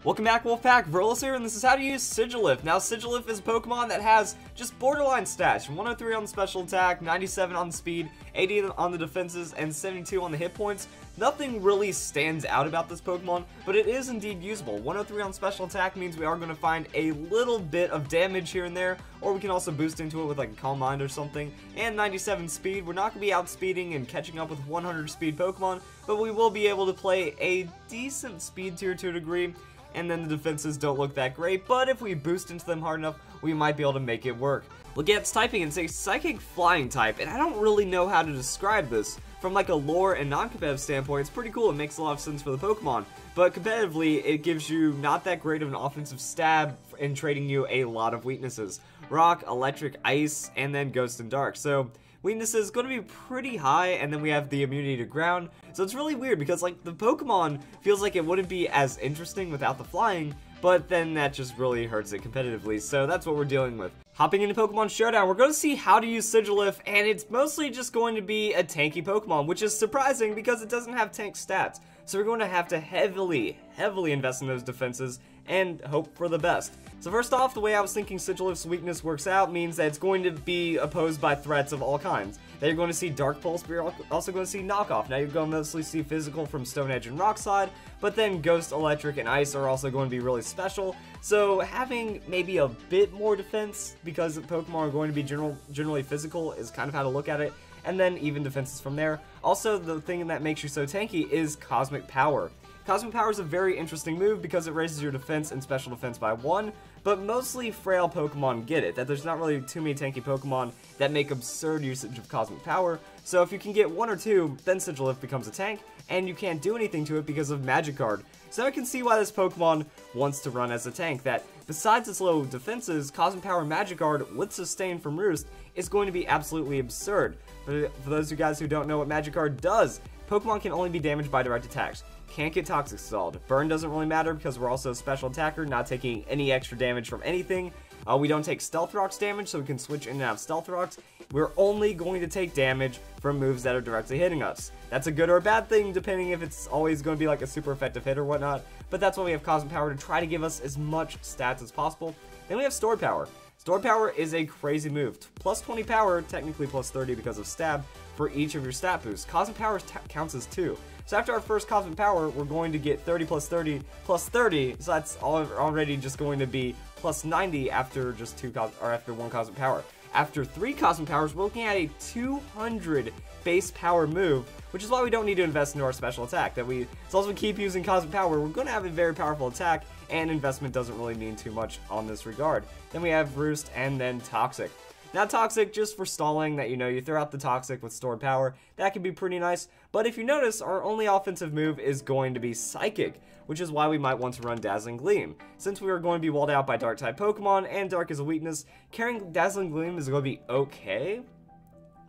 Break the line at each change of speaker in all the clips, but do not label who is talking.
Welcome back, Wolfpack. Verlis here, and this is how to use Sigilyph. Now, Sigilyph is a Pokemon that has just borderline stats, from 103 on the special attack, 97 on the speed, 80 on the defenses, and 72 on the hit points. Nothing really stands out about this Pokemon, but it is indeed usable. 103 on special attack means we are going to find a little bit of damage here and there, or we can also boost into it with like a Calm Mind or something. And 97 speed, we're not going to be outspeeding and catching up with 100 speed Pokemon, but we will be able to play a decent speed tier to a degree. And then the defenses don't look that great, but if we boost into them hard enough, we might be able to make it work. Look at its typing, it's a Psychic Flying type, and I don't really know how to describe this. From like a lore and non-competitive standpoint, it's pretty cool, it makes a lot of sense for the Pokemon, but competitively, it gives you not that great of an offensive stab in trading you a lot of weaknesses. Rock, Electric, Ice, and then Ghost and Dark. So weakness is going to be pretty high, and then we have the immunity to ground. So it's really weird because like the Pokemon feels like it wouldn't be as interesting without the flying, but then that just really hurts it competitively. So that's what we're dealing with. Hopping into Pokemon Showdown, we're going to see how to use Sigilyph, and it's mostly just going to be a tanky Pokemon, which is surprising because it doesn't have tank stats. So we're going to have to heavily invest in those defenses and hope for the best. So first off, the way I was thinking Sigilyph's weakness works out means that it's going to be opposed by threats of all kinds. Now you're going to see Dark Pulse, but you're also going to see Knockoff. Now you're going to mostly see physical from Stone Edge and Rock Slide, but then Ghost, Electric, and Ice are also going to be really special. So having maybe a bit more defense, because Pokemon are going to be generally physical, is kind of how to look at it. And then even defenses from there. Also, the thing that makes you so tanky is Cosmic Power. Cosmic Power is a very interesting move because it raises your defense and special defense by 1, but mostly frail Pokemon get it, that there's not really too many tanky Pokemon that make absurd usage of Cosmic Power, so if you can get 1 or 2, then Sigilyph becomes a tank, and you can't do anything to it because of Magic Guard. So I can see why this Pokemon wants to run as a tank, that besides its low defenses, Cosmic Power Magic Guard with Sustain from Roost is going to be absolutely absurd. For those of you guys who don't know what Magic Guard does, Pokemon can only be damaged by direct attacks. Can't get Toxic Stalled. Burn doesn't really matter because we're also a special attacker, not taking any extra damage from anything. We don't take Stealth Rocks damage, so we can switch in and out of Stealth Rocks. We're only going to take damage from moves that are directly hitting us. That's a good or a bad thing, depending if it's always going to be like a super effective hit or whatnot. But that's why we have Cosmic Power, to try to give us as much stats as possible. Then we have Stored Power. Stored Power is a crazy move. Plus 20 power, technically plus 30 because of stab, for each of your stat boosts. Cosmic Power counts as 2. So after our first Cosmic Power, we're going to get 30 plus 30 plus 30, so that's already just going to be plus 90 after just after 1 Cosmic Power. After 3 Cosmic Powers, we're looking at a 200 base power move, which is why we don't need to invest into our special attack. As long as we keep using Cosmic Power, we're going to have a very powerful attack, and investment doesn't really mean too much on this regard. Then we have Roost, and then Toxic. Now Toxic, just for stalling, that you throw out the Toxic with Stored Power, that can be pretty nice, but if you notice, our only offensive move is going to be Psychic, which is why we might want to run Dazzling Gleam. Since we are going to be walled out by Dark-type Pokemon, and Dark is a weakness, carrying Dazzling Gleam is going to be okay,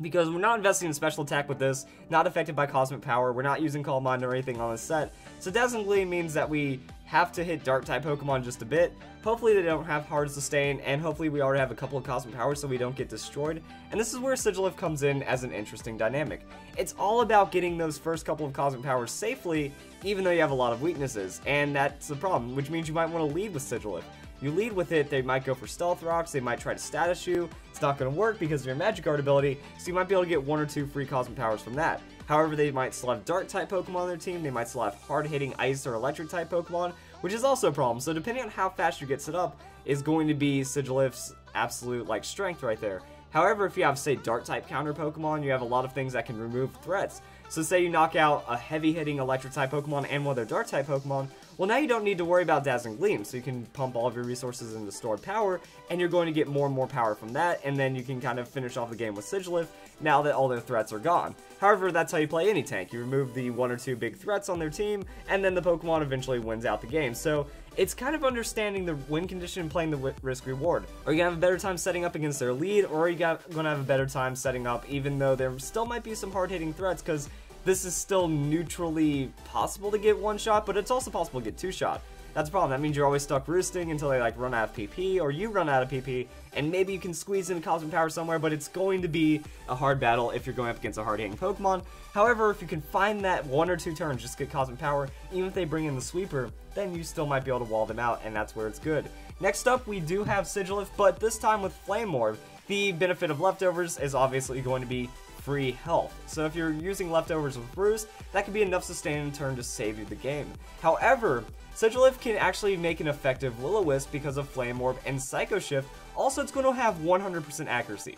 because we're not investing in special attack with this, not affected by Cosmic Power, we're not using Calm Mind or anything on this set, so Dazzling Gleam means that we have to hit Dark-type Pokemon just a bit. Hopefully they don't have hard sustain, and hopefully we already have a couple of Cosmic Powers so we don't get destroyed. And this is where Sigilyph comes in as an interesting dynamic. It's all about getting those first couple of Cosmic Powers safely, even though you have a lot of weaknesses, and that's the problem, which means you might want to lead with Sigilyph. You lead with it, they might go for Stealth Rocks, they might try to status you. It's not going to work because of your Magic Guard ability, so you might be able to get 1 or 2 free Cosmic Powers from that. However, they might still have Dark-type Pokemon on their team, they might still have hard-hitting Ice or Electric-type Pokemon, which is also a problem. So depending on how fast you get set up is going to be Sigilyph's absolute strength right there. However, if you have, say, Dark-type counter Pokemon, you have a lot of things that can remove threats. So say you knock out a heavy-hitting Electric-type Pokemon and one of their Dark-type Pokemon, well now you don't need to worry about Dazzling Gleam, so you can pump all of your resources into Stored Power, and you're going to get more and more power from that, and then you can kind of finish off the game with Sigilyph now that all their threats are gone. However, that's how you play any tank. You remove the 1 or 2 big threats on their team, and then the Pokemon eventually wins out the game. So it's kind of understanding the win condition and playing the risk-reward. Are you going to have a better time setting up against their lead, or are you going to have a better time setting up even though there still might be some hard-hitting threats, because this is still neutrally possible to get 1-shot, but it's also possible to get 2-shot. that's a problem. That means you're always stuck roosting until they like run out of PP, or you run out of PP, and maybe you can squeeze in Cosmic Power somewhere, but it's going to be a hard battle if you're going up against a hard-hitting Pokemon. However, if you can find that 1 or 2 turns, just get Cosmic Power, even if they bring in the sweeper, then you still might be able to wall them out, and that's where it's good. Next up, we do have Sigilyph, but this time with Flame Orb. The benefit of leftovers is obviously going to be free health. So if you're using leftovers with Roost, that could be enough sustain in turn to save you the game. However, Sigilyph can actually make an effective Will-O-Wisp because of Flame Orb and Psycho Shift. Also, it's going to have 100% accuracy.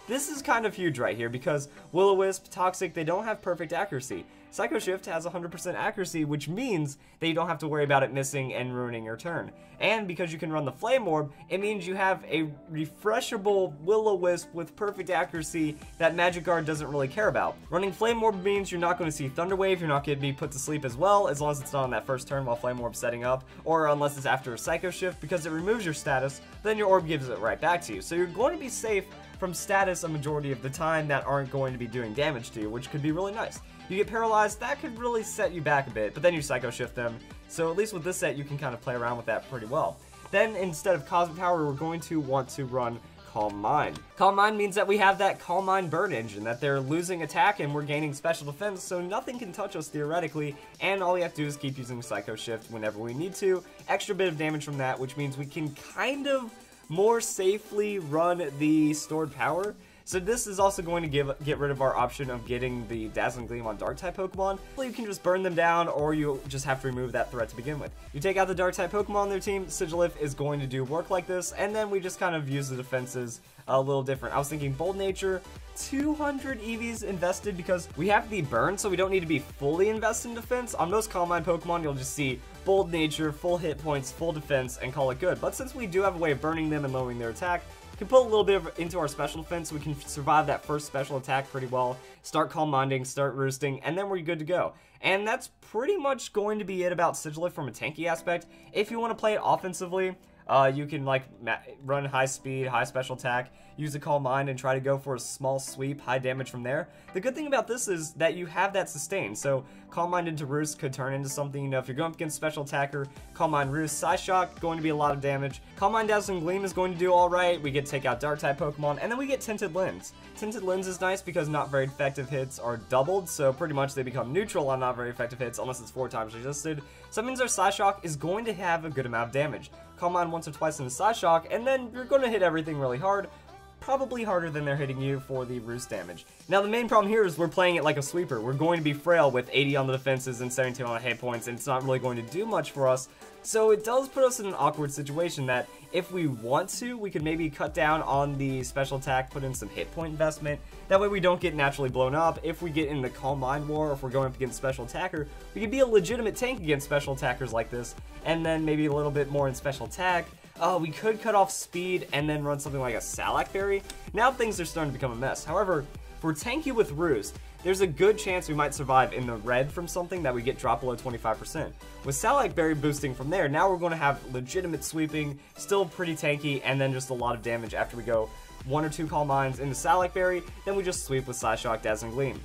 This is kind of huge right here because Will-O-Wisp, Toxic, they don't have perfect accuracy. Psycho Shift has 100% accuracy, which means that you don't have to worry about it missing and ruining your turn. And because you can run the Flame Orb, it means you have a refreshable Will-O-Wisp with perfect accuracy that Magic Guard doesn't really care about. Running Flame Orb means you're not going to see Thunder Wave, you're not going to be put to sleep as well, as long as it's not on that first turn while Flame Orb's setting up, or unless it's after a Psycho Shift, because it removes your status, then your Orb gives it right back to you. So you're going to be safe from status a majority of the time that aren't going to be doing damage to you, which could be really nice. You get paralyzed, that could really set you back a bit, but then you Psycho Shift them, so at least with this set you can kind of play around with that pretty well. Then instead of Cosmic Power, we're going to want to run Calm Mind. Calm Mind means that we have that Calm Mind burn engine, that they're losing attack and we're gaining special defense, so nothing can touch us theoretically, and all we have to do is keep using Psycho Shift whenever we need to. Extra bit of damage from that, which means we can kind of more safely run the stored power. So this is also going to get rid of our option of getting the Dazzling Gleam on Dark-type Pokemon. You can just burn them down, or you just have to remove that threat to begin with. You take out the Dark-type Pokemon on their team, Sigilyph is going to do work like this, and then we just kind of use the defenses a little different. I was thinking Bold Nature, 200 EVs invested because we have the burn, so we don't need to be fully invested in defense. On most Calm Mind Pokemon, you'll just see Bold Nature, full hit points, full defense, and call it good. But since we do have a way of burning them and lowering their attack, we can put a little bit into our special defense so we can survive that first special attack pretty well, start Calm Minding, start Roosting, and then we're good to go. And that's pretty much going to be it about Sigilyph from a tanky aspect. If you want to play it offensively, you can like run high speed, high special attack, use a Calm Mind, and try to go for a small sweep, high damage from there. The good thing about this is that you have that sustain, so Calm Mind into Roost could turn into something, you know, if you're going up against Special Attacker, Calm Mind Roost, Psyshock, going to be a lot of damage. Calm Mind Dazzling Gleam is going to do alright, we get to take out Dark-type Pokemon, and then we get Tinted Lens. Tinted Lens is nice because not very effective hits are doubled, so pretty much they become neutral on not very effective hits unless it's 4 times resisted. So that means our Psyshock is going to have a good amount of damage. Calm Mind once or twice in the Psyshock, and then you're going to hit everything really hard. Probably harder than they're hitting you for the Roost damage. Now the main problem here is we're playing it like a sweeper. We're going to be frail with 80 on the defenses and 72 on the hit points, and it's not really going to do much for us. So it does put us in an awkward situation that if we want to, we could maybe cut down on the special attack, put in some hit point investment. That way we don't get naturally blown up. If we get in the Calm Mind War, or if we're going up against Special Attacker, we could be a legitimate tank against Special Attackers like this, and then maybe a little bit more in Special Attack. We could cut off speed and then run something like a Salac Berry. Now things are starting to become a mess. However, if we're tanky with Roost, there's a good chance we might survive in the red from something that we get drop below 25%. With Salac Berry boosting from there, now we're going to have legitimate sweeping, still pretty tanky, and then just a lot of damage after we go 1 or 2 Calm Minds into Salac Berry, then we just sweep with Psyshock, Dazzling Gleam.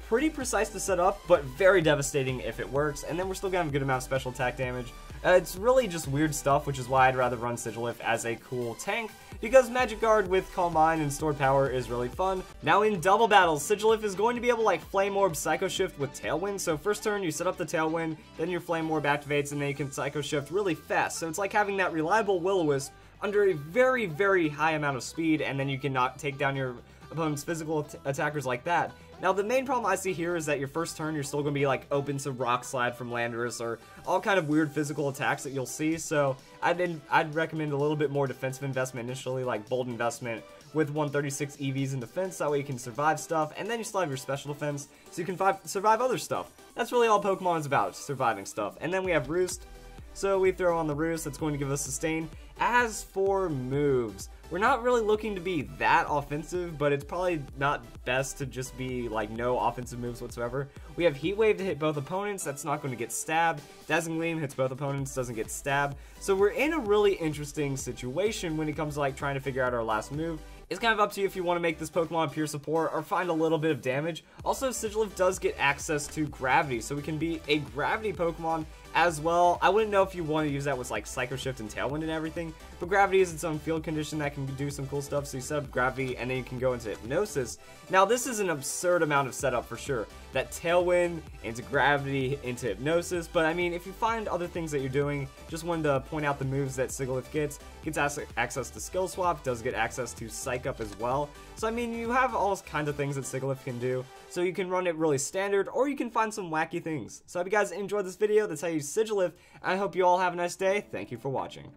Pretty precise to set up, but very devastating if it works, and then we're still going to have a good amount of special attack damage. It's really just weird stuff, which is why I'd rather run Sigilyph as a cool tank, because Magic Guard with Calm Mind and Stored Power is really fun. Now in double battles, Sigilyph is going to be able to like Flame Orb, Psycho Shift with Tailwind, so first turn you set up the Tailwind, then your Flame Orb activates, and then you can Psycho Shift really fast, so it's like having that reliable Will-O-Wisp under a very, very high amount of speed, and then you can not take down your opponent's physical attackers like that. Now, the main problem I see here is that your first turn, you're still going to be, like, open to Rock Slide from Landorus or all kind of weird physical attacks that you'll see, so I'd recommend a little bit more defensive investment initially, like Bold Investment with 136 EVs in defense, that way you can survive stuff, and then you still have your special defense, so you can survive other stuff. That's really all Pokemon is about, surviving stuff. And then we have Roost, so we throw on the Roost, that's going to give us Sustain. As for moves, we're not really looking to be that offensive, but it's probably not best to just be like no offensive moves whatsoever. We have Heat Wave to hit both opponents, that's not going to get stabbed. Dazzling Gleam hits both opponents, doesn't get stabbed. So we're in a really interesting situation when it comes to like trying to figure out our last move. It's kind of up to you if you want to make this Pokemon pure support or find a little bit of damage. Also, Sigilyph does get access to Gravity, so we can be a Gravity Pokemon as well. I wouldn't know if you want to use that with like Psycho Shift and Tailwind and everything, but Gravity is its own field condition that can do some cool stuff. So you set up Gravity and then you can go into Hypnosis. Now this is an absurd amount of setup for sure. That Tailwind into Gravity into Hypnosis, but I mean, if you find other things that you're doing, just wanted to point out the moves that Sigilyph gets access to Skill Swap, does get access to Psych Up as well. So I mean, you have all kinds of things that Sigilyph can do, so you can run it really standard, or you can find some wacky things. So I hope you guys enjoyed this video. That's how you use Sigilyph, and I hope you all have a nice day. Thank you for watching.